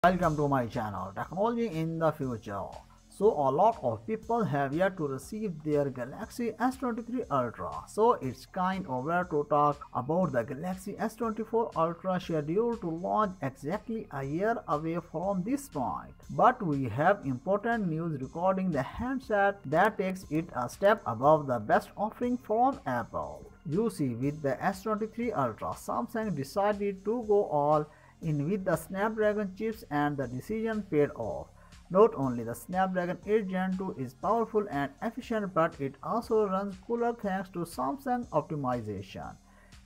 Welcome to my channel, Technology in the Future. So a lot of people have yet to receive their Galaxy S23 Ultra. So it's kind of weird to talk about the Galaxy S24 Ultra scheduled to launch exactly a year away from this point. But we have important news regarding the handset that takes it a step above the best offering from Apple. You see, with the S23 Ultra, Samsung decided to go all in with the Snapdragon chips and the decision paid off. Not only the Snapdragon 8 Gen 2 is powerful and efficient, but it also runs cooler thanks to Samsung optimization.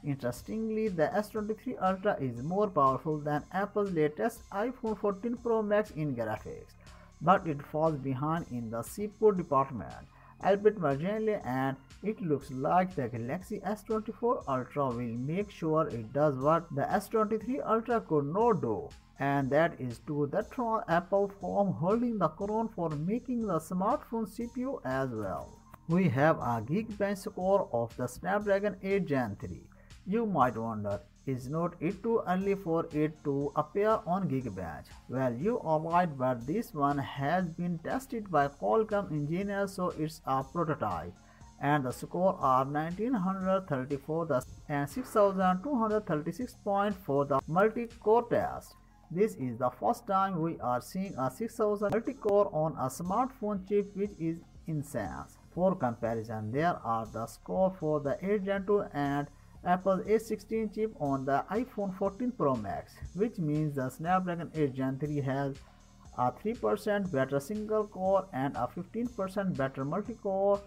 Interestingly, the S23 Ultra is more powerful than Apple's latest iPhone 14 Pro Max in graphics, but it falls behind in the CPU department, albeit marginally, and it looks like the Galaxy S24 Ultra will make sure it does what the S23 Ultra could not do, and that is to dethrone Apple from holding the crown for making the smartphone CPU as well. We have a Geekbench score of the Snapdragon 8 Gen 3. You might wonder, is not it too early for it to appear on Geekbench? Well, you are right, but this one has been tested by Qualcomm engineers, so it's a prototype, and the score are 1934 and 6236 points for the multi-core test. This is the first time we are seeing a 6000 multi-core on a smartphone chip, which is insane. For comparison, there are the score for the 8 Gen 2 and Apple's A16 chip on the iPhone 14 Pro Max, which means the Snapdragon 8 Gen 3 has a 3% better single core and a 15% better multi-core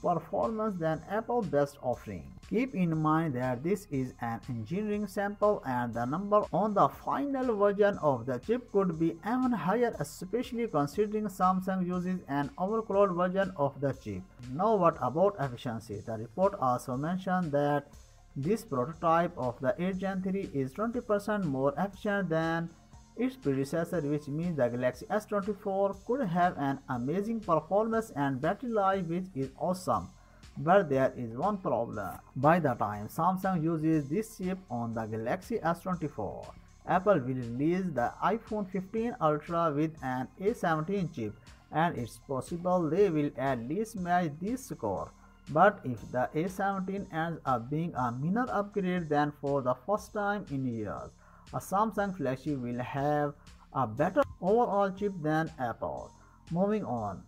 performance than Apple's best offering. Keep in mind that this is an engineering sample and the number on the final version of the chip could be even higher, especially considering Samsung uses an overclocked version of the chip. Now what about efficiency? The report also mentioned that this prototype of the 8 Gen 3 is 20% more efficient than its predecessor, which means the Galaxy S24 could have an amazing performance and battery life, which is awesome. But there is one problem. By the time Samsung uses this chip on the Galaxy S24, Apple will release the iPhone 15 Ultra with an A17 chip, and it's possible they will at least match this score. But if the A17 ends up being a minor upgrade, then for the first time in years, a Samsung flagship will have a better overall chip than Apple. Moving on,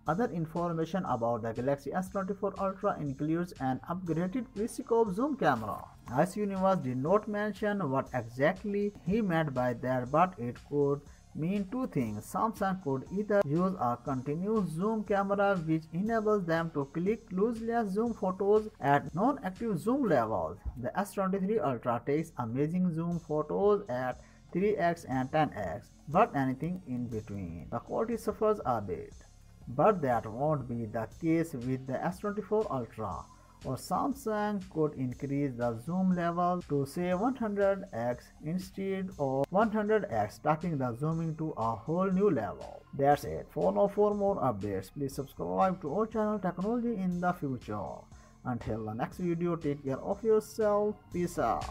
other information about the Galaxy S24 Ultra includes an upgraded periscope zoom camera. Ice Universe did not mention what exactly he meant by that, but it could mean two things. Samsung could either use a continuous zoom camera, which enables them to click lossless zoom photos at non-active zoom levels. The S23 Ultra takes amazing zoom photos at 3x and 10x, but anything in between, the quality suffers a bit. But that won't be the case with the S24 Ultra, or Samsung could increase the zoom level to say 100x instead of 100x, taking the zooming to a whole new level. That's it. For more updates, please subscribe to our channel Technology in the Future. Until the next video, take care of yourself. Peace out.